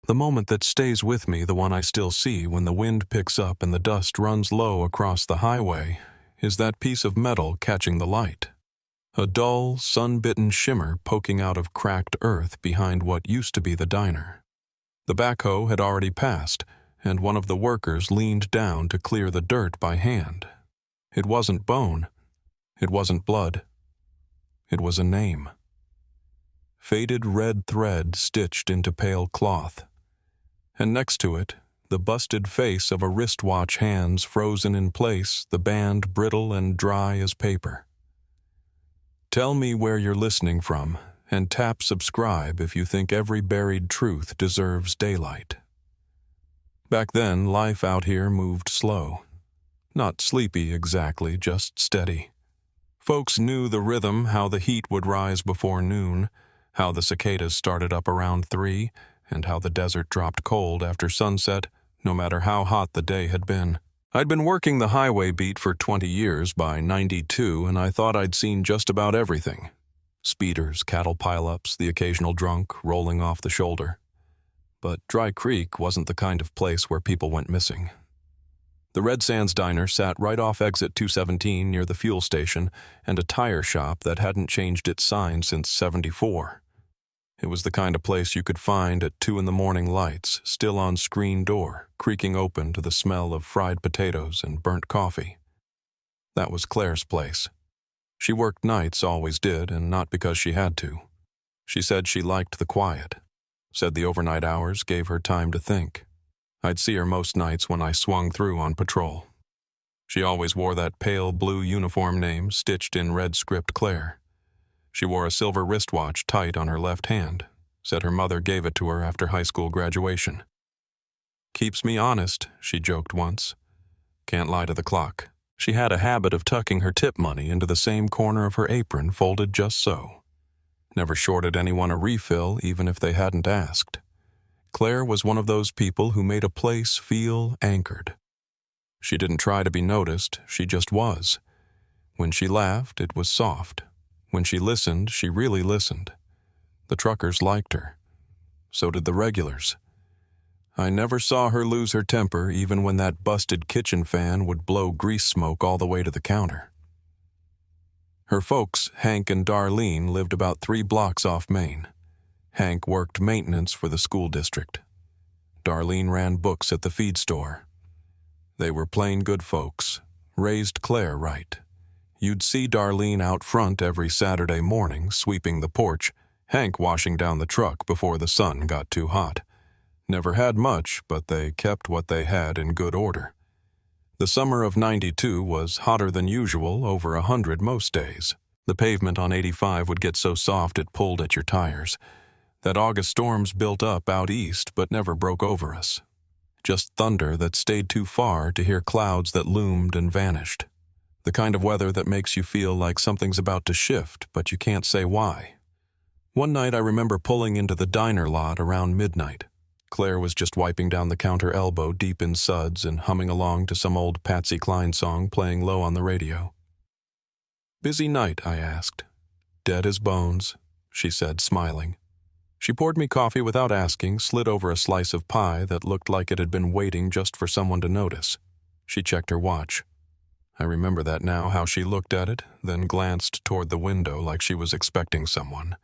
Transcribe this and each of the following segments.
The moment that stays with me, the one I still see when the wind picks up and the dust runs low across the highway, is that piece of metal catching the light. A dull, sun-bitten shimmer poking out of cracked earth behind what used to be the diner. The backhoe had already passed, and one of the workers leaned down to clear the dirt by hand. It wasn't bone. It wasn't blood. It was a name. Faded red thread stitched into pale cloth. And next to it, the busted face of a wristwatch, hands frozen in place, the band brittle and dry as paper. Tell me where you're listening from, and tap subscribe if you think every buried truth deserves daylight. Back then, life out here moved slow. Not sleepy exactly, just steady. Folks knew the rhythm, how the heat would rise before noon, how the cicadas started up around 3, and how the desert dropped cold after sunset, no matter how hot the day had been. I'd been working the highway beat for 20 years by 92, and I thought I'd seen just about everything. Speeders, cattle pileups, the occasional drunk rolling off the shoulder. But Dry Creek wasn't the kind of place where people went missing. The Red Sands Diner sat right off exit 217 near the fuel station and a tire shop that hadn't changed its sign since '74. It was the kind of place you could find at 2 a.m. lights, still on screen door, creaking open to the smell of fried potatoes and burnt coffee. That was Claire's place. She worked nights, always did, and not because she had to. She said she liked the quiet. Said the overnight hours gave her time to think. I'd see her most nights when I swung through on patrol. She always wore that pale blue uniform name stitched in red script Clare. She wore a silver wristwatch tight on her left hand. Said her mother gave it to her after high school graduation. Keeps me honest, she joked once. Can't lie to the clock. She had a habit of tucking her tip money into the same corner of her apron, folded just so. Never shorted anyone a refill, even if they hadn't asked. Claire was one of those people who made a place feel anchored. She didn't try to be noticed, she just was. When she laughed, it was soft. When she listened, she really listened. The truckers liked her. So did the regulars. I never saw her lose her temper, even when that busted kitchen fan would blow grease smoke all the way to the counter. Her folks, Hank and Darlene, lived about 3 blocks off Main. Hank worked maintenance for the school district. Darlene ran books at the feed store. They were plain good folks, raised Claire right. You'd see Darlene out front every Saturday morning, sweeping the porch, Hank washing down the truck before the sun got too hot. Never had much, but they kept what they had in good order. The summer of '92 was hotter than usual, over 100 most days. The pavement on 85 would get so soft it pulled at your tires. That August storms built up out east but never broke over us. Just thunder that stayed too far to hear clouds that loomed and vanished. The kind of weather that makes you feel like something's about to shift, but you can't say why. One night I remember pulling into the diner lot around midnight. Claire was just wiping down the counter elbow deep in suds and humming along to some old Patsy Cline song playing low on the radio. "Busy night?" I asked. "Dead as bones," she said, smiling. She poured me coffee without asking, slid over a slice of pie that looked like it had been waiting just for someone to notice. She checked her watch. I remember that now, how she looked at it, then glanced toward the window like she was expecting someone.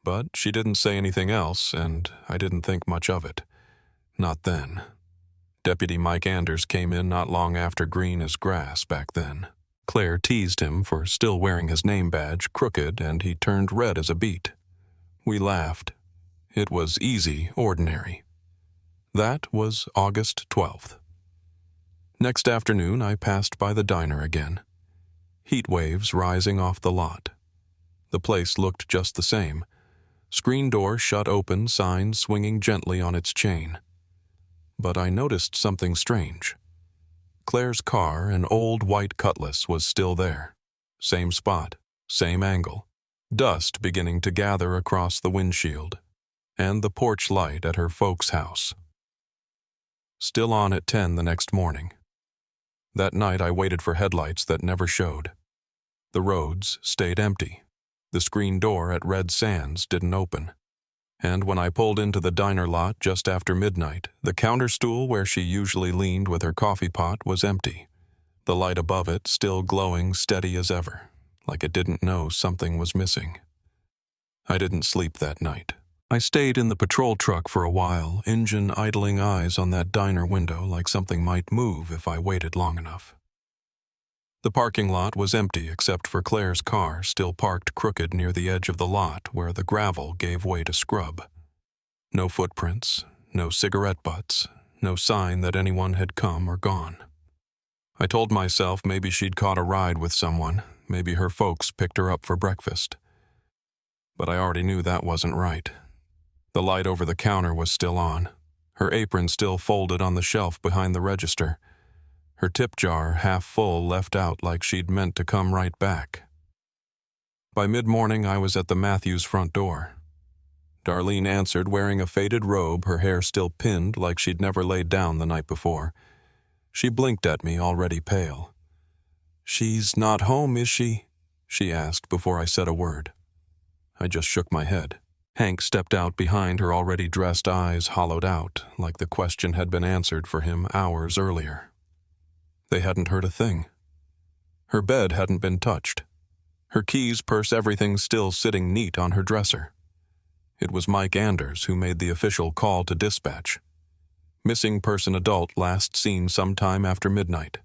But she didn't say anything else, and I didn't think much of it. Not then. Deputy Mike Anders came in not long after green as grass back then. Claire teased him for still wearing his name badge crooked, and he turned red as a beet. We laughed. It was easy, ordinary. That was August 12th. Next afternoon, I passed by the diner again. Heat waves rising off the lot. The place looked just the same. Screen door shut open, sign swinging gently on its chain. But I noticed something strange. Claire's car, an old white Cutlass, was still there. Same spot, same angle. Dust beginning to gather across the windshield. And the porch light at her folks' house. Still on at 10 the next morning. That night I waited for headlights that never showed. The roads stayed empty. The screen door at Red Sands didn't open. And when I pulled into the diner lot just after midnight, the counter stool where she usually leaned with her coffee pot was empty, the light above it still glowing steady as ever, like it didn't know something was missing. I didn't sleep that night. I stayed in the patrol truck for a while, engine idling eyes on that diner window like something might move if I waited long enough. The parking lot was empty except for Claire's car still parked crooked near the edge of the lot where the gravel gave way to scrub. No footprints, no cigarette butts, no sign that anyone had come or gone. I told myself maybe she'd caught a ride with someone, maybe her folks picked her up for breakfast. But I already knew that wasn't right. The light over the counter was still on, her apron still folded on the shelf behind the register, her tip jar half full left out like she'd meant to come right back. By mid-morning, I was at the Matthews front door. Darlene answered wearing a faded robe, her hair still pinned like she'd never laid down the night before. She blinked at me, already pale. "She's not home, is she?" she asked before I said a word. I just shook my head. Hank stepped out behind her already dressed eyes hollowed out, like the question had been answered for him hours earlier. They hadn't heard a thing. Her bed hadn't been touched. Her keys, purse, everything still sitting neat on her dresser. It was Mike Anders who made the official call to dispatch. Missing person adult last seen sometime after midnight.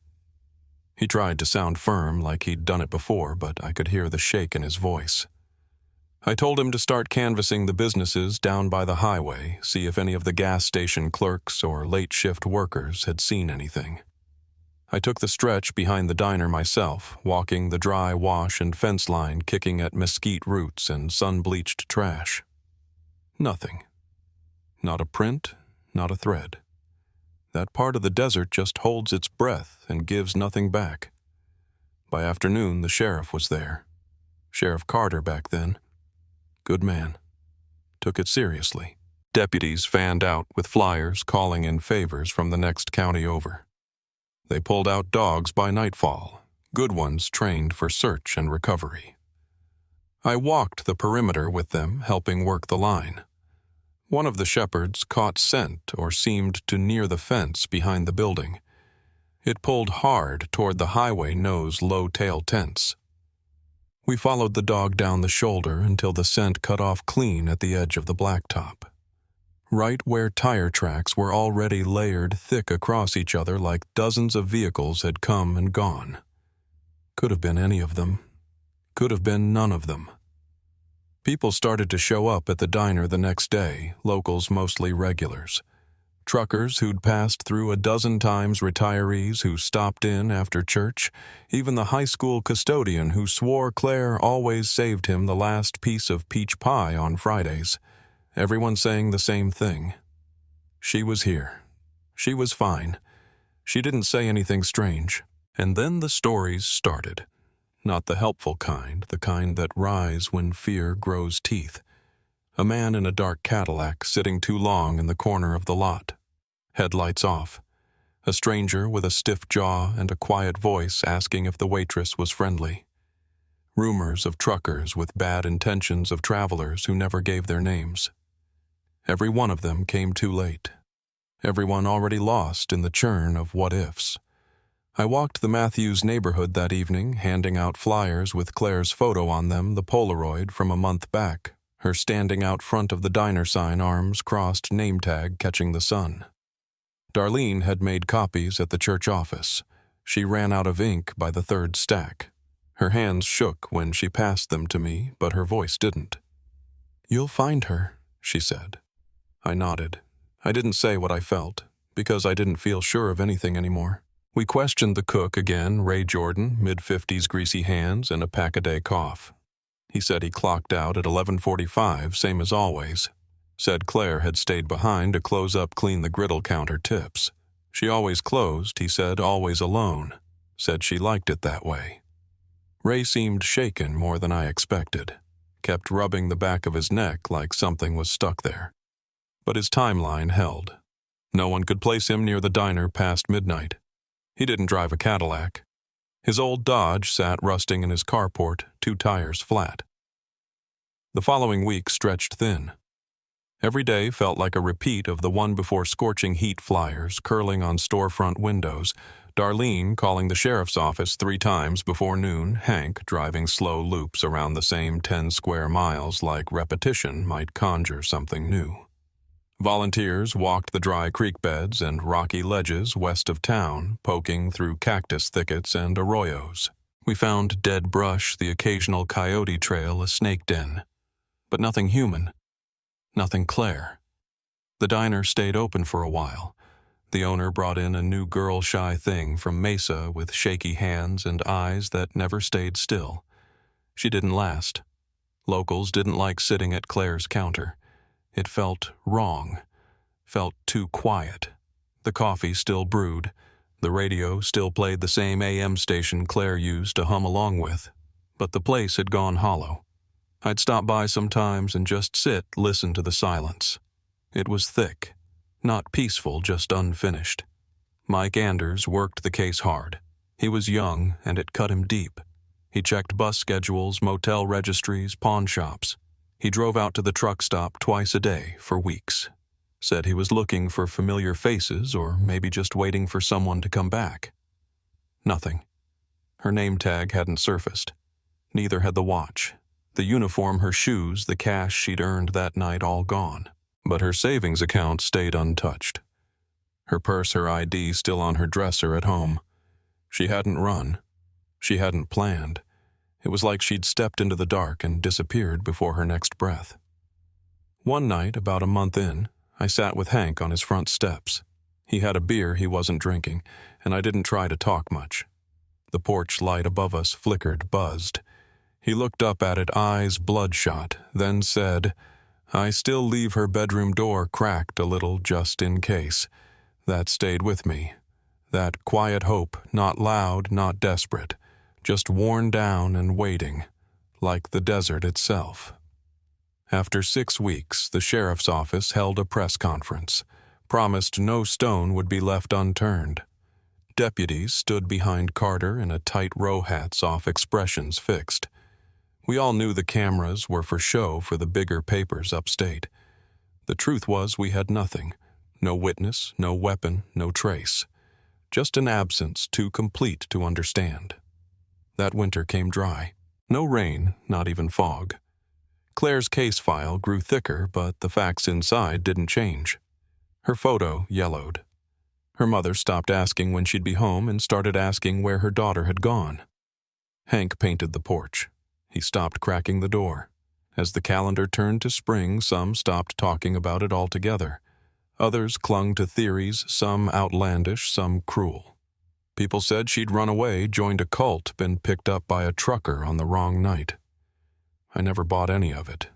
He tried to sound firm like he'd done it before, but I could hear the shake in his voice. I told him to start canvassing the businesses down by the highway, see if any of the gas station clerks or late shift workers had seen anything. I took the stretch behind the diner myself, walking the dry wash and fence line kicking at mesquite roots and sun-bleached trash. Nothing. Not a print, not a thread. That part of the desert just holds its breath and gives nothing back. By afternoon, the sheriff was there. Sheriff Carter back then. Good man. Took it seriously. Deputies fanned out with flyers calling in favors from the next county over. They pulled out dogs by nightfall, good ones trained for search and recovery. I walked the perimeter with them, helping work the line. One of the shepherds caught scent or seemed to near the fence behind the building. It pulled hard toward the highway nose low-tail tents. We followed the dog down the shoulder until the scent cut off clean at the edge of the blacktop. Right where tire tracks were already layered thick across each other like dozens of vehicles had come and gone. Could have been any of them. Could have been none of them. People started to show up at the diner the next day, locals mostly regulars. Truckers who'd passed through a dozen times, retirees who stopped in after church, even the high school custodian who swore Claire always saved him the last piece of peach pie on Fridays. Everyone saying the same thing. She was here. She was fine. She didn't say anything strange. And then the stories started. Not the helpful kind, the kind that rise when fear grows teeth. A man in a dark Cadillac sitting too long in the corner of the lot. Headlights off. A stranger with a stiff jaw and a quiet voice asking if the waitress was friendly. Rumors of truckers with bad intentions of travelers who never gave their names. Every one of them came too late. Everyone already lost in the churn of what-ifs. I walked the Matthews neighborhood that evening, handing out flyers with Claire's photo on them, the Polaroid from a month back, her standing out front of the diner sign, arms crossed, name tag catching the sun. Darlene had made copies at the church office. She ran out of ink by the third stack. Her hands shook when she passed them to me, but her voice didn't. "You'll find her," she said. I nodded. I didn't say what I felt, because I didn't feel sure of anything anymore. We questioned the cook again, Ray Jordan, mid-50s greasy hands and a pack-a-day cough. He said he clocked out at 11:45, same as always. Said Claire had stayed behind to close up clean the griddle counter tips. She always closed, he said, always alone. Said she liked it that way. Ray seemed shaken more than I expected. Kept rubbing the back of his neck like something was stuck there. But his timeline held. No one could place him near the diner past midnight. He didn't drive a Cadillac. His old Dodge sat rusting in his carport, 2 tires flat. The following week stretched thin. Every day felt like a repeat of the one before: scorching heat flyers curling on storefront windows, Darlene calling the sheriff's office 3 times before noon, Hank driving slow loops around the same 10 square miles like repetition might conjure something new. Volunteers walked the dry creek beds and rocky ledges west of town, poking through cactus thickets and arroyos. We found dead brush, the occasional coyote trail, a snake den. But nothing human. Nothing Clare. The diner stayed open for a while. The owner brought in a new girl-shy thing from Mesa with shaky hands and eyes that never stayed still. She didn't last. Locals didn't like sitting at Clare's counter. It felt wrong. Felt too quiet. The coffee still brewed. The radio still played the same AM station Clare used to hum along with. But the place had gone hollow. I'd stop by sometimes and just sit, listen to the silence. It was thick. Not peaceful, just unfinished. Mike Anders worked the case hard. He was young, and it cut him deep. He checked bus schedules, motel registries, pawn shops. He drove out to the truck stop twice a day for weeks. Said he was looking for familiar faces, or maybe just waiting for someone to come back. Nothing. Her name tag hadn't surfaced. Neither had the watch. The uniform, her shoes, the cash she'd earned that night, all gone. But her savings account stayed untouched. Her purse, her ID still on her dresser at home. She hadn't run. She hadn't planned. It was like she'd stepped into the dark and disappeared before her next breath. One night, about a month in, I sat with Hank on his front steps. He had a beer he wasn't drinking, and I didn't try to talk much. The porch light above us flickered, buzzed. He looked up at it, eyes bloodshot, then said, "I still leave her bedroom door cracked a little just in case." That stayed with me. That quiet hope, not loud, not desperate, just worn down and waiting, like the desert itself. After 6 weeks, the sheriff's office held a press conference, promised no stone would be left unturned. Deputies stood behind Carter in a tight row hats off, expressions fixed. We all knew the cameras were for show for the bigger papers upstate. The truth was we had nothing. No witness, no weapon, no trace. Just an absence too complete to understand. That winter came dry. No rain, not even fog. Clare's case file grew thicker, but the facts inside didn't change. Her photo yellowed. Her mother stopped asking when she'd be home and started asking where her daughter had gone. Hank painted the porch. He stopped cracking the door. As the calendar turned to spring, some stopped talking about it altogether. Others clung to theories, some outlandish, some cruel. People said she'd run away, joined a cult, been picked up by a trucker on the wrong night. I never bought any of it.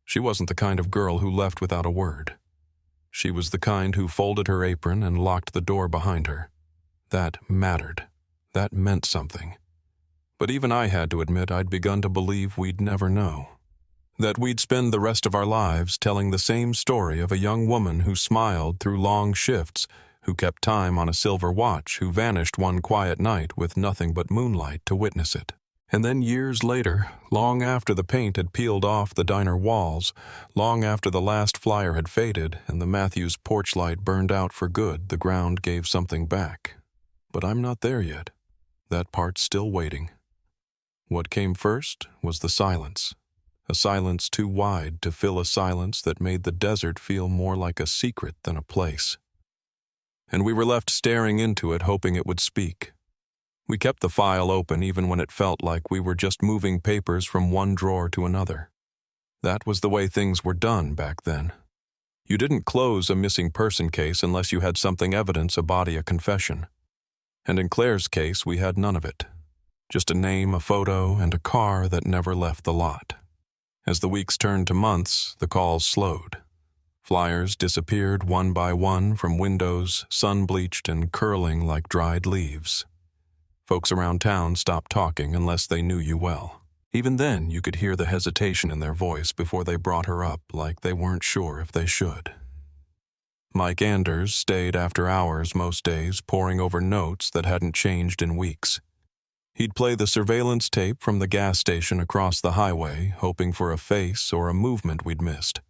She wasn't the kind of girl who left without a word. She was the kind who folded her apron and locked the door behind her. That mattered. That meant something. But even I had to admit I'd begun to believe we'd never know. That we'd spend the rest of our lives telling the same story of a young woman who smiled through long shifts, who kept time on a silver watch, who vanished one quiet night with nothing but moonlight to witness it. And then years later, long after the paint had peeled off the diner walls, long after the last flyer had faded and the Matthews porch light burned out for good, the ground gave something back. But I'm not there yet. That part's still waiting. What came first was the silence. A silence too wide to fill a silence that made the desert feel more like a secret than a place. And we were left staring into it, hoping it would speak. We kept the file open even when it felt like we were just moving papers from one drawer to another. That was the way things were done back then. You didn't close a missing person case unless you had something evidence, a body, a confession. And in Clare's case, we had none of it. Just a name, a photo, and a car that never left the lot. As the weeks turned to months, the calls slowed. Flyers disappeared one by one from windows, sun-bleached and curling like dried leaves. Folks around town stopped talking unless they knew you well. Even then, you could hear the hesitation in their voice before they brought her up, like they weren't sure if they should. Mike Anders stayed after hours most days, poring over notes that hadn't changed in weeks. He'd play the surveillance tape from the gas station across the highway, hoping for a face or a movement we'd missed.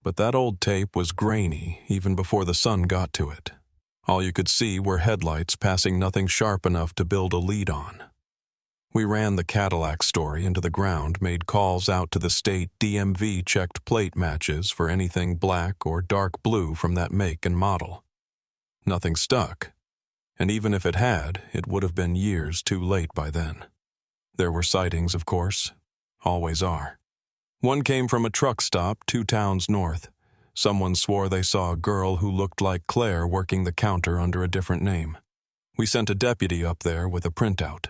But that old tape was grainy even before the sun got to it. All you could see were headlights passing nothing sharp enough to build a lead on. We ran the Cadillac story into the ground, made calls out to the state DMV, checked plate matches for anything black or dark blue from that make and model. Nothing stuck, and even if it had, it would have been years too late by then. There were sightings, of course. Always are. One came from a truck stop 2 towns north. Someone swore they saw a girl who looked like Claire working the counter under a different name. We sent a deputy up there with a printout.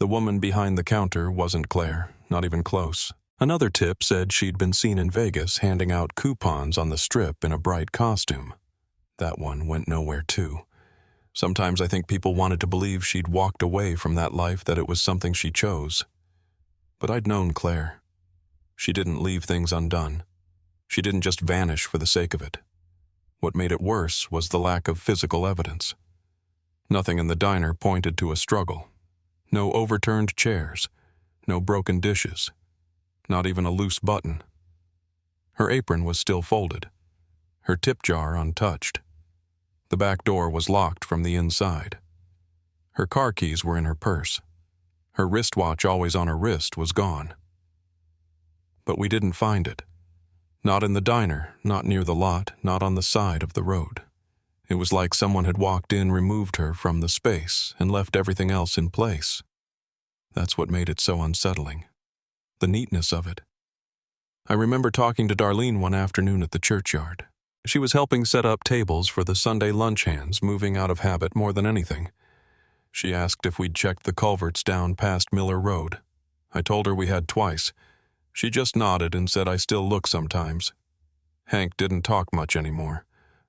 The woman behind the counter wasn't Claire, not even close. Another tip said she'd been seen in Vegas handing out coupons on the strip in a bright costume. That one went nowhere too. Sometimes I think people wanted to believe she'd walked away from that life, that it was something she chose. But I'd known Claire. She didn't leave things undone. She didn't just vanish for the sake of it. What made it worse was the lack of physical evidence. Nothing in the diner pointed to a struggle. No overturned chairs, no broken dishes, not even a loose button. Her apron was still folded, her tip jar untouched. The back door was locked from the inside. Her car keys were in her purse. Her wristwatch, always on her wrist, was gone. But we didn't find it. Not in the diner, not near the lot, not on the side of the road. It was like someone had walked in, removed her from the space, and left everything else in place. That's what made it so unsettling. The neatness of it. I remember talking to Darlene one afternoon at the churchyard. She was helping set up tables for the Sunday lunch hands, moving out of habit more than anything. She asked if we'd checked the culverts down past Miller Road. I told her we had twice. She just nodded and said I still look sometimes. Hank didn't talk much anymore.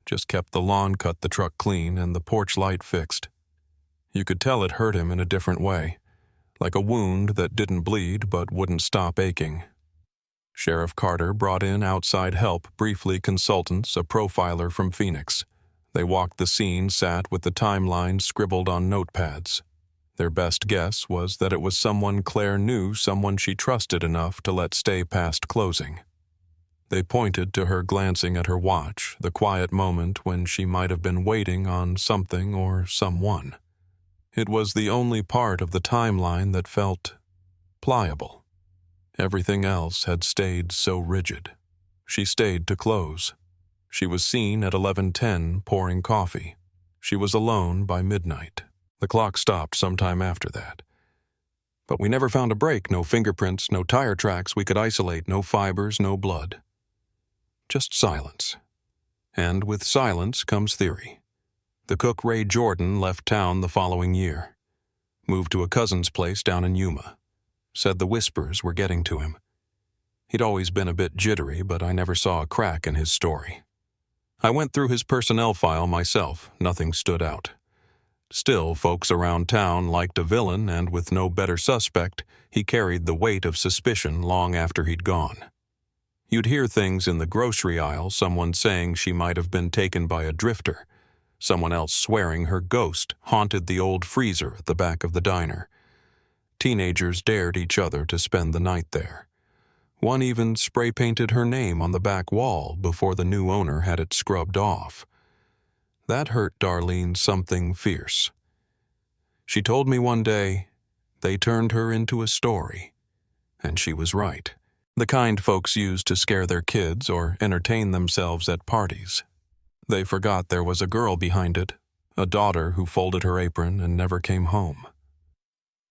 Just kept the lawn cut, the truck clean, and the porch light fixed. You could tell it hurt him in a different way, like a wound that didn't bleed but wouldn't stop aching. Sheriff Carter brought in outside help, briefly consultants, a profiler from Phoenix. They walked the scene, sat with the timeline scribbled on notepads. Their best guess was that it was someone Claire knew, someone she trusted enough to let stay past closing. They pointed to her glancing at her watch, the quiet moment when she might have been waiting on something or someone. It was the only part of the timeline that felt pliable. Everything else had stayed so rigid. She stayed to close. She was seen at 11:10 pouring coffee. She was alone by midnight. The clock stopped sometime after that. But we never found a break, no fingerprints, no tire tracks we could isolate, no fibers, no blood. Just silence. And with silence comes theory. The cook Ray Jordan left town the following year. Moved to a cousin's place down in Yuma. Said the whispers were getting to him. He'd always been a bit jittery, but I never saw a crack in his story. I went through his personnel file myself. Nothing stood out. Still, folks around town liked a villain, and with no better suspect, he carried the weight of suspicion long after he'd gone. You'd hear things in the grocery aisle, someone saying she might have been taken by a drifter, someone else swearing her ghost haunted the old freezer at the back of the diner. Teenagers dared each other to spend the night there. One even spray-painted her name on the back wall before the new owner had it scrubbed off. That hurt Darlene something fierce. She told me one day, they turned her into a story. And she was right. The kind folks used to scare their kids or entertain themselves at parties. They forgot there was a girl behind it, a daughter who folded her apron and never came home.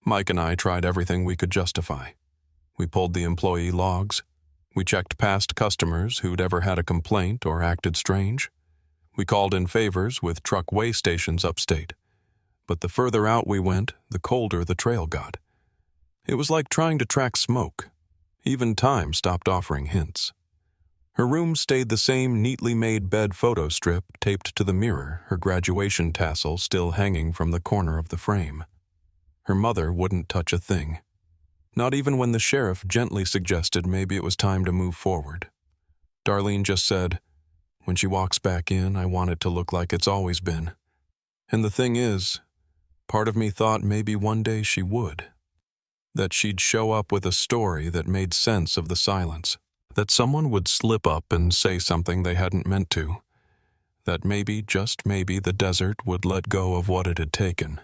Mike and I tried everything we could justify. We pulled the employee logs. We checked past customers who'd ever had a complaint or acted strange. We called in favors with truck weigh stations upstate. But the further out we went, the colder the trail got. It was like trying to track smoke. Even time stopped offering hints. Her room stayed the same neatly made bed photo strip taped to the mirror, her graduation tassel still hanging from the corner of the frame. Her mother wouldn't touch a thing. Not even when the sheriff gently suggested maybe it was time to move forward. Darlene just said, "When she walks back in, I want it to look like it's always been." And the thing is, part of me thought maybe one day she would. That she'd show up with a story that made sense of the silence. That someone would slip up and say something they hadn't meant to. That maybe, just maybe, the desert would let go of what it had taken.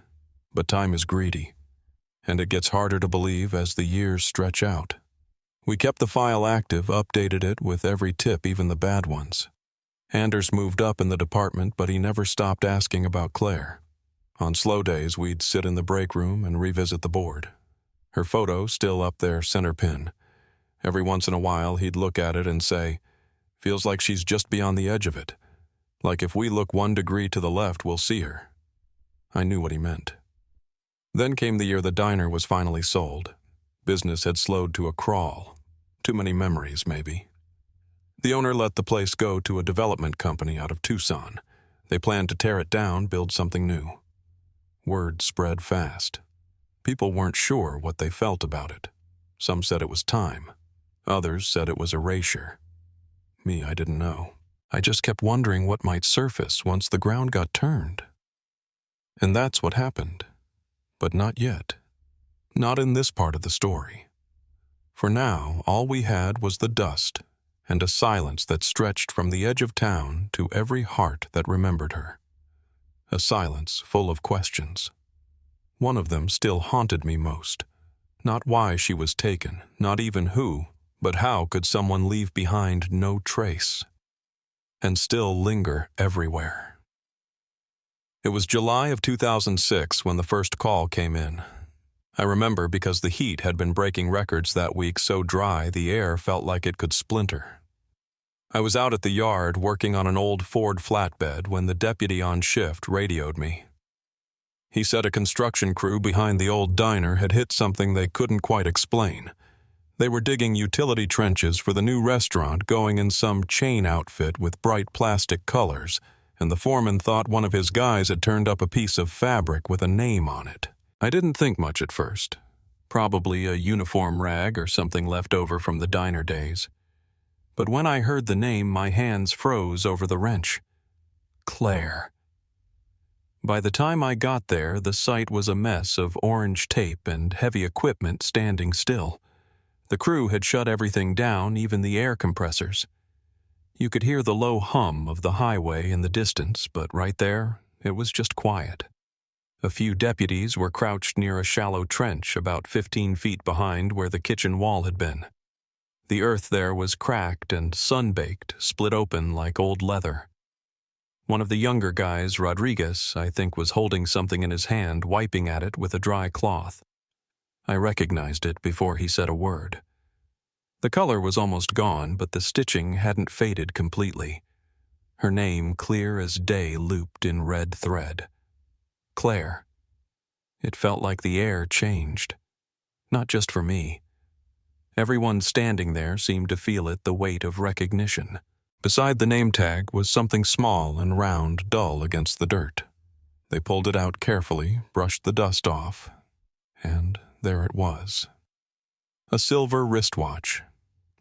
But time is greedy, and it gets harder to believe as the years stretch out. We kept the file active, updated it with every tip, even the bad ones. Anders moved up in the department, but he never stopped asking about Claire. On slow days, we'd sit in the break room and revisit the board. Her photo still up there, center pin. Every once in a while, he'd look at it and say, "Feels like she's just beyond the edge of it. Like if we look 1 degree to the left, we'll see her." I knew what he meant. Then came the year the diner was finally sold. Business had slowed to a crawl. Too many memories, maybe. The owner let the place go to a development company out of Tucson. They planned to tear it down, build something new. Word spread fast. People weren't sure what they felt about it. Some said it was time. Others said it was erasure. Me, I didn't know. I just kept wondering what might surface once the ground got turned. And that's what happened. But not yet. Not in this part of the story. For now, all we had was the dust and a silence that stretched from the edge of town to every heart that remembered her. A silence full of questions. One of them still haunted me most. Not why she was taken, not even who, but how could someone leave behind no trace and still linger everywhere? It was July of 2006 when the first call came in. I remember because the heat had been breaking records that week, so dry the air felt like it could splinter. I was out at the yard working on an old Ford flatbed when the deputy on shift radioed me. He said a construction crew behind the old diner had hit something they couldn't quite explain. They were digging utility trenches for the new restaurant going in some chain outfit with bright plastic colors, and the foreman thought one of his guys had turned up a piece of fabric with a name on it. I didn't think much at first. Probably a uniform rag or something left over from the diner days. But when I heard the name, my hands froze over the wrench. Clare. By the time I got there, the site was a mess of orange tape and heavy equipment standing still. The crew had shut everything down, even the air compressors. You could hear the low hum of the highway in the distance, but right there, it was just quiet. A few deputies were crouched near a shallow trench about 15 feet behind where the kitchen wall had been. The earth there was cracked and sun-baked, split open like old leather. One of the younger guys, Rodriguez, I think, was holding something in his hand, wiping at it with a dry cloth. I recognized it before he said a word. The color was almost gone, but the stitching hadn't faded completely. Her name clear as day looped in red thread. Clare. It felt like the air changed. Not just for me. Everyone standing there seemed to feel it, the weight of recognition. Beside the name tag was something small and round, dull against the dirt. They pulled it out carefully, brushed the dust off, and there it was. A silver wristwatch.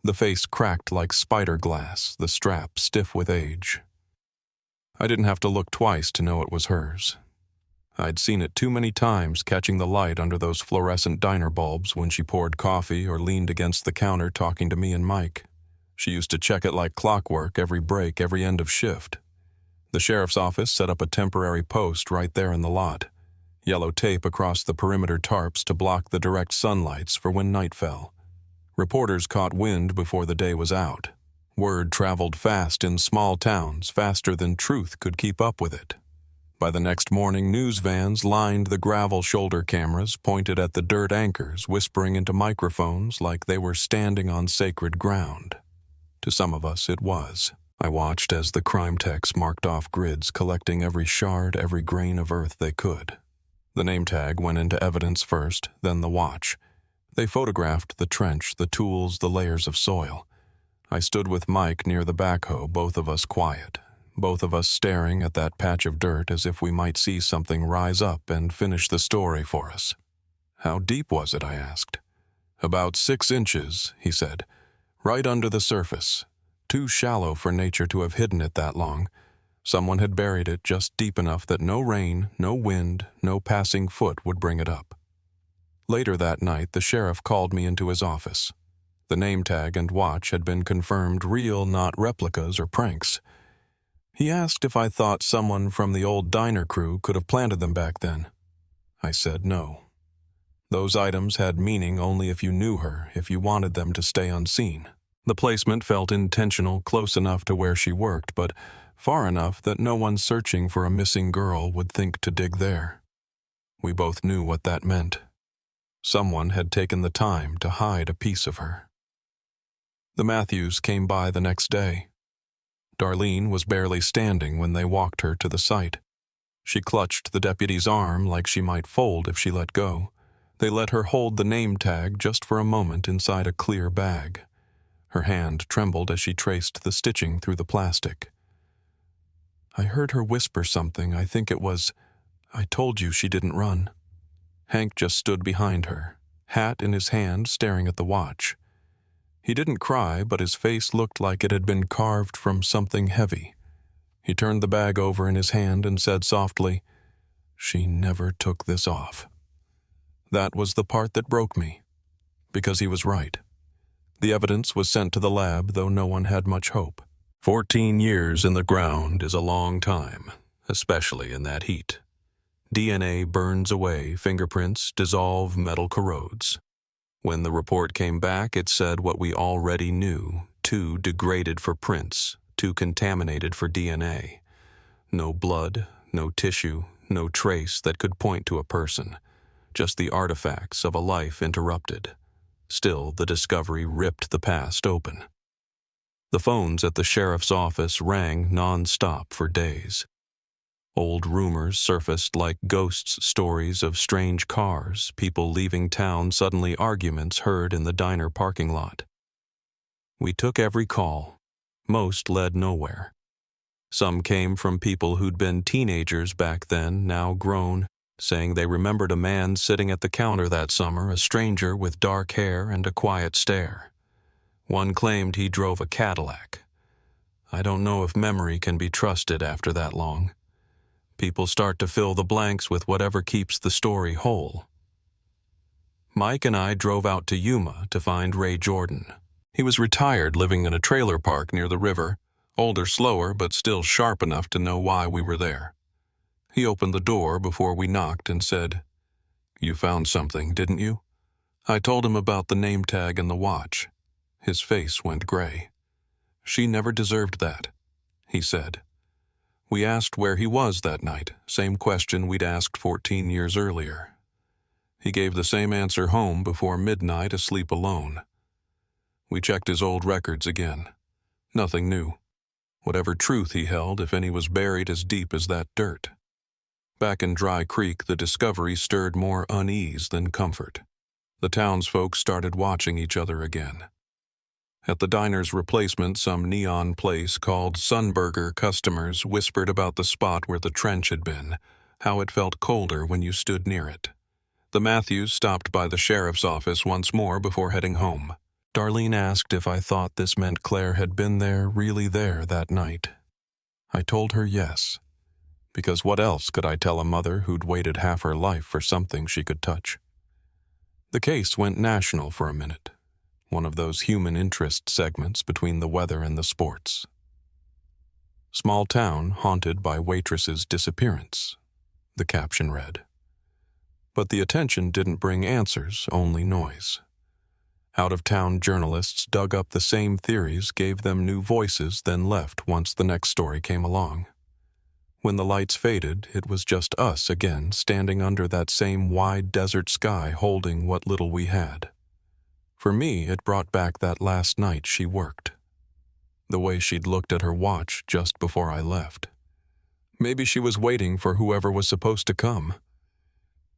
The face cracked like spider glass, the strap stiff with age. I didn't have to look twice to know it was hers. I'd seen it too many times catching the light under those fluorescent diner bulbs when she poured coffee or leaned against the counter talking to me and Mike. She used to check it like clockwork every break, every end of shift. The sheriff's office set up a temporary post right there in the lot. Yellow tape across the perimeter tarps to block the direct sunlights for when night fell. Reporters caught wind before the day was out. Word traveled fast in small towns, faster than truth could keep up with it. By the next morning, news vans lined the gravel shoulder cameras pointed at the dirt anchors, whispering into microphones like they were standing on sacred ground. To some of us, it was. I watched as the crime techs marked off grids, collecting every shard, every grain of earth they could. The name tag went into evidence first, then the watch. They photographed the trench, the tools, the layers of soil. I stood with Mike near the backhoe, both of us quiet. Both of us staring at that patch of dirt as if we might see something rise up and finish the story for us. How deep was it, I asked. About 6 inches, he said. Right under the surface. Too shallow for nature to have hidden it that long. Someone had buried it just deep enough that no rain, no wind, no passing foot would bring it up. Later that night, the sheriff called me into his office. The name tag and watch had been confirmed real, not replicas or pranks. He asked if I thought someone from the old diner crew could have planted them back then. I said no. Those items had meaning only if you knew her, if you wanted them to stay unseen. The placement felt intentional, close enough to where she worked, but far enough that no one searching for a missing girl would think to dig there. We both knew what that meant. Someone had taken the time to hide a piece of her. The Matthews came by the next day. Darlene was barely standing when they walked her to the site. She clutched the deputy's arm like she might fold if she let go. They let her hold the name tag just for a moment inside a clear bag. Her hand trembled as she traced the stitching through the plastic. I heard her whisper something. I think it was, "I told you she didn't run." Hank just stood behind her, hat in his hand, staring at the watch. He didn't cry, but his face looked like it had been carved from something heavy. He turned the bag over in his hand and said softly, "She never took this off." That was the part that broke me, because he was right. The evidence was sent to the lab, though no one had much hope. 14 years in the ground is a long time, especially in that heat. DNA burns away, fingerprints dissolve, metal corrodes. When the report came back, it said what we already knew: too degraded for prints, too contaminated for DNA. No blood, no tissue, no trace that could point to a person. Just the artifacts of a life interrupted. Still, the discovery ripped the past open. The phones at the sheriff's office rang non-stop for days. Old rumors surfaced like ghosts' stories of strange cars, people leaving town, suddenly arguments heard in the diner parking lot. We took every call. Most led nowhere. Some came from people who'd been teenagers back then, now grown, saying they remembered a man sitting at the counter that summer, a stranger with dark hair and a quiet stare. One claimed he drove a Cadillac. I don't know if memory can be trusted after that long. People start to fill the blanks with whatever keeps the story whole. Mike and I drove out to Yuma to find Ray Jordan. He was retired, living in a trailer park near the river, older, slower, but still sharp enough to know why we were there. He opened the door before we knocked and said, "You found something, didn't you?" I told him about the name tag and the watch. His face went gray. "She never deserved that," he said. We asked where he was that night, same question we'd asked 14 years earlier. He gave the same answer: home before midnight, asleep alone. We checked his old records again. Nothing new. Whatever truth he held, if any, was buried as deep as that dirt. Back in Dry Creek, the discovery stirred more unease than comfort. The townsfolk started watching each other again. At the diner's replacement, some neon place called Sunburger, customers whispered about the spot where the trench had been, how it felt colder when you stood near it. The Matthews stopped by the sheriff's office once more before heading home. Darlene asked if I thought this meant Claire had been there, really there, that night. I told her yes, because what else could I tell a mother who'd waited half her life for something she could touch? The case went national for a minute. One of those human interest segments between the weather and the sports. "Small town haunted by waitress's disappearance," the caption read. But the attention didn't bring answers, only noise. Out-of-town journalists dug up the same theories, gave them new voices, then left once the next story came along. When the lights faded, it was just us again, standing under that same wide desert sky, holding what little we had. For me, it brought back that last night she worked. The way she'd looked at her watch just before I left. Maybe she was waiting for whoever was supposed to come.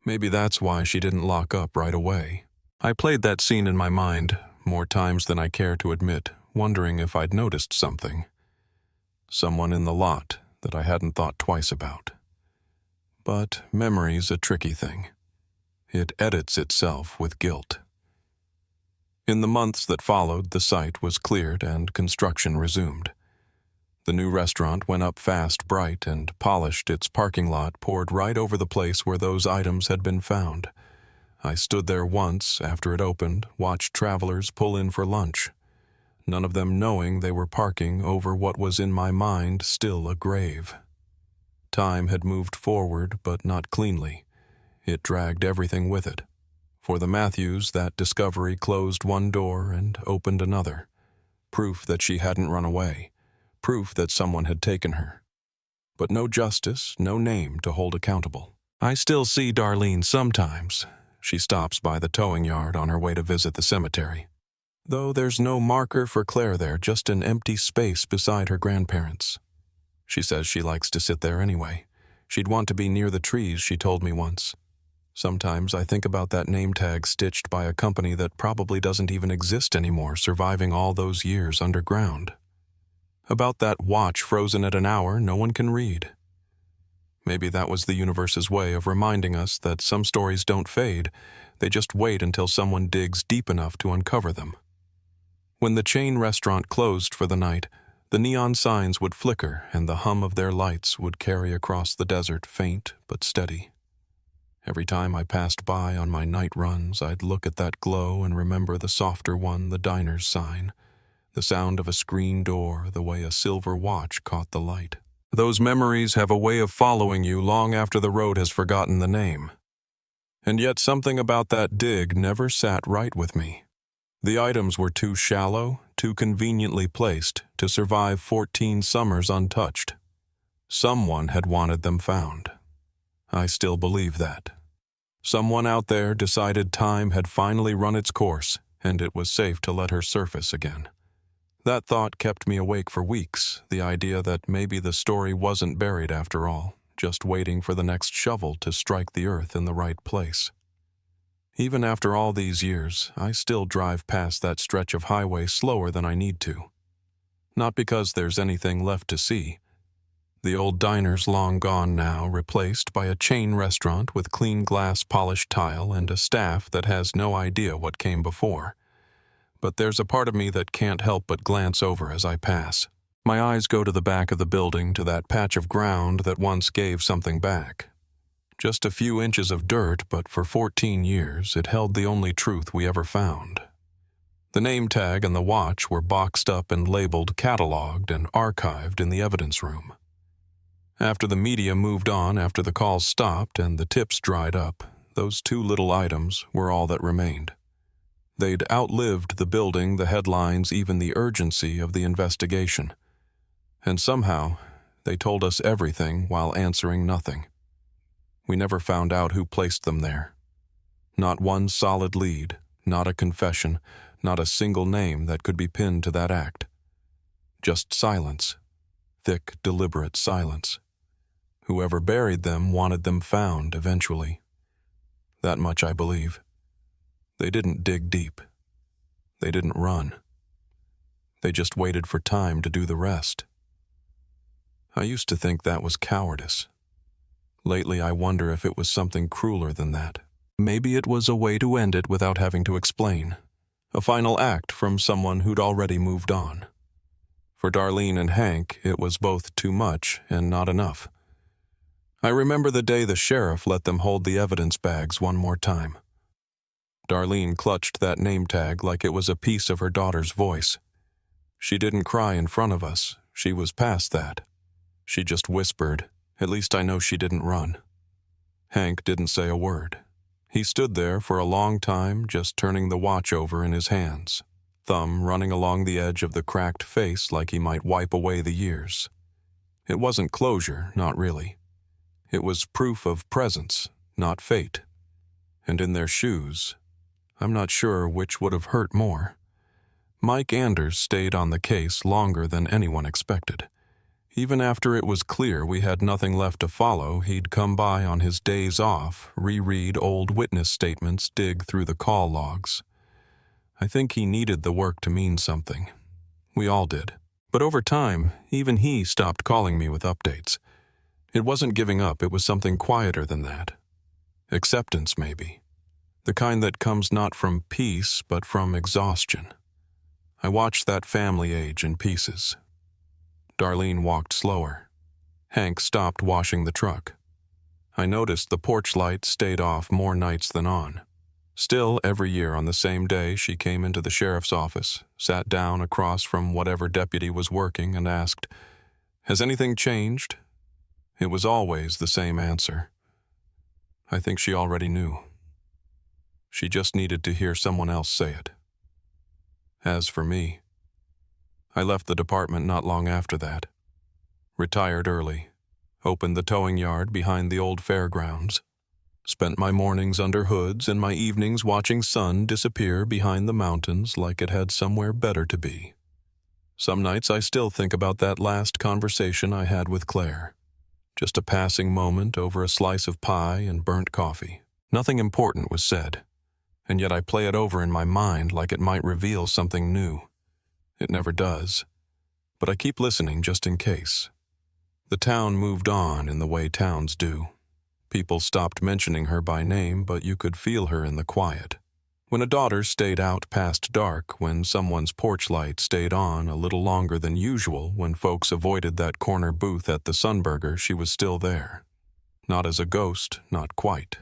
Maybe that's why she didn't lock up right away. I played that scene in my mind, more times than I care to admit, wondering if I'd noticed something. Someone in the lot that I hadn't thought twice about. But memory's a tricky thing. It edits itself with guilt. In the months that followed, the site was cleared and construction resumed. The new restaurant went up fast, bright, and polished. Its parking lot poured right over the place where those items had been found. I stood there once after it opened, watched travelers pull in for lunch, none of them knowing they were parking over what was in my mind still a grave. Time had moved forward, but not cleanly. It dragged everything with it. For the Matthews, that discovery closed one door and opened another. Proof that she hadn't run away. Proof that someone had taken her. But no justice, no name to hold accountable. I still see Darlene sometimes. She stops by the towing yard on her way to visit the cemetery. Though there's no marker for Claire there, just an empty space beside her grandparents. She says she likes to sit there anyway. She'd want to be near the trees, she told me once. Sometimes I think about that name tag stitched by a company that probably doesn't even exist anymore, surviving all those years underground. About that watch frozen at an hour no one can read. Maybe that was the universe's way of reminding us that some stories don't fade, they just wait until someone digs deep enough to uncover them. When the chain restaurant closed for the night, the neon signs would flicker and the hum of their lights would carry across the desert, faint but steady. Every time I passed by on my night runs, I'd look at that glow and remember the softer one, the diner's sign, the sound of a screen door, the way a silver watch caught the light. Those memories have a way of following you long after the road has forgotten the name. And yet something about that dig never sat right with me. The items were too shallow, too conveniently placed to survive 14 summers untouched. Someone had wanted them found. I still believe that. Someone out there decided time had finally run its course, and it was safe to let her surface again. That thought kept me awake for weeks, the idea that maybe the story wasn't buried after all, just waiting for the next shovel to strike the earth in the right place. Even after all these years, I still drive past that stretch of highway slower than I need to. Not because there's anything left to see. The old diner's long gone now, replaced by a chain restaurant with clean glass polished tile and a staff that has no idea what came before. But there's a part of me that can't help but glance over as I pass. My eyes go to the back of the building, to that patch of ground that once gave something back. Just a few inches of dirt, but for 14 years it held the only truth we ever found. The name tag and the watch were boxed up and labeled, cataloged, and archived in the evidence room. After the media moved on, after the calls stopped and the tips dried up, those two little items were all that remained. They'd outlived the building, the headlines, even the urgency of the investigation. And somehow, they told us everything while answering nothing. We never found out who placed them there. Not one solid lead, not a confession, not a single name that could be pinned to that act. Just silence. Thick, deliberate silence. Whoever buried them wanted them found eventually. That much I believe. They didn't dig deep. They didn't run. They just waited for time to do the rest. I used to think that was cowardice. Lately I wonder if it was something crueler than that. Maybe it was a way to end it without having to explain. A final act from someone who'd already moved on. For Darlene and Hank, it was both too much and not enough. I remember the day the sheriff let them hold the evidence bags one more time. Darlene clutched that name tag like it was a piece of her daughter's voice. She didn't cry in front of us. She was past that. She just whispered. At least I know she didn't run. Hank didn't say a word. He stood there for a long time, just turning the watch over in his hands, thumb running along the edge of the cracked face like he might wipe away the years. It wasn't closure, not really. It was proof of presence, not fate. And in their shoes, I'm not sure which would have hurt more. Mike Anders stayed on the case longer than anyone expected. Even after it was clear we had nothing left to follow, he'd come by on his days off, reread old witness statements, dig through the call logs. I think he needed the work to mean something. We all did. But over time, even he stopped calling me with updates. It wasn't giving up, it was something quieter than that. Acceptance, maybe. The kind that comes not from peace, but from exhaustion. I watched that family age in pieces. Darlene walked slower. Hank stopped washing the truck. I noticed the porch light stayed off more nights than on. Still, every year on the same day, she came into the sheriff's office, sat down across from whatever deputy was working, and asked, "Has anything changed?" It was always the same answer. I think she already knew. She just needed to hear someone else say it. As for me, I left the department not long after that. Retired early, opened the towing yard behind the old fairgrounds, spent my mornings under hoods and my evenings watching sun disappear behind the mountains like it had somewhere better to be. Some nights I still think about that last conversation I had with Claire. Just a passing moment over a slice of pie and burnt coffee. Nothing important was said, and yet I play it over in my mind like it might reveal something new. It never does, but I keep listening just in case. The town moved on in the way towns do. People stopped mentioning her by name, but you could feel her in the quiet. When a daughter stayed out past dark, when someone's porch light stayed on a little longer than usual, when folks avoided that corner booth at the Sunburger, she was still there. Not as a ghost, not quite.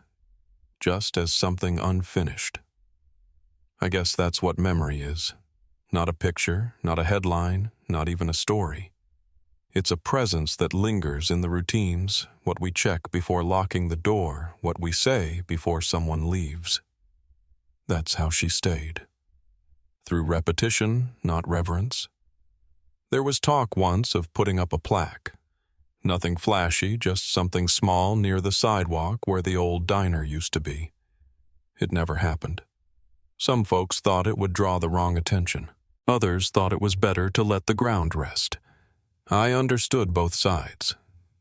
Just as something unfinished. I guess that's what memory is. Not a picture, not a headline, not even a story. It's a presence that lingers in the routines, what we check before locking the door, what we say before someone leaves. That's how she stayed. Through repetition, not reverence. There was talk once of putting up a plaque. Nothing flashy, just something small near the sidewalk where the old diner used to be. It never happened. Some folks thought it would draw the wrong attention. Others thought it was better to let the ground rest. I understood both sides,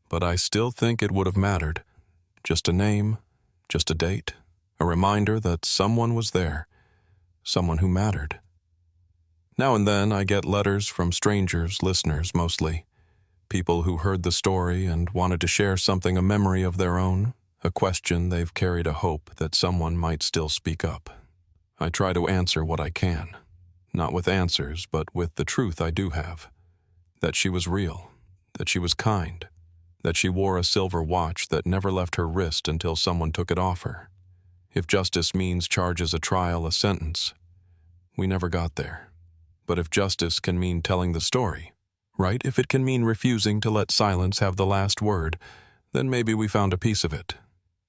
but I still think it would have mattered. Just a name, just a date, a reminder that someone was there, someone who mattered. Now and then I get letters from strangers, listeners mostly, people who heard the story and wanted to share something, a memory of their own, a question they've carried, a hope that someone might still speak up. I try to answer what I can, not with answers, but with the truth I do have. That she was real, that she was kind, that she wore a silver watch that never left her wrist until someone took it off her. If justice means charges, a trial, a sentence, we never got there. But if justice can mean telling the story, right? If it can mean refusing to let silence have the last word, then maybe we found a piece of it.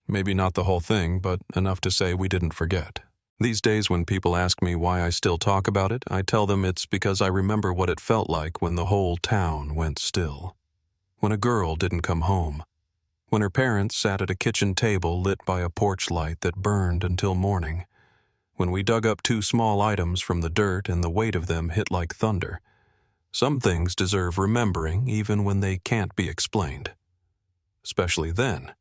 Maybe not the whole thing, but enough to say we didn't forget. These days when people ask me why I still talk about it, I tell them it's because I remember what it felt like when the whole town went still. When a girl didn't come home. When her parents sat at a kitchen table lit by a porch light that burned until morning. When we dug up 2 small items from the dirt and the weight of them hit like thunder. Some things deserve remembering even when they can't be explained. Especially then.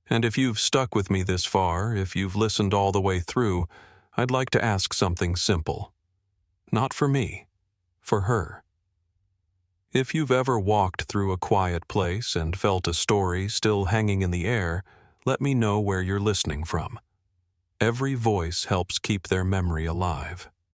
And if you've stuck with me this far, if you've listened all the way through, I'd like to ask something simple. Not for me, for her. If you've ever walked through a quiet place and felt a story still hanging in the air, let me know where you're listening from. Every voice helps keep their memory alive.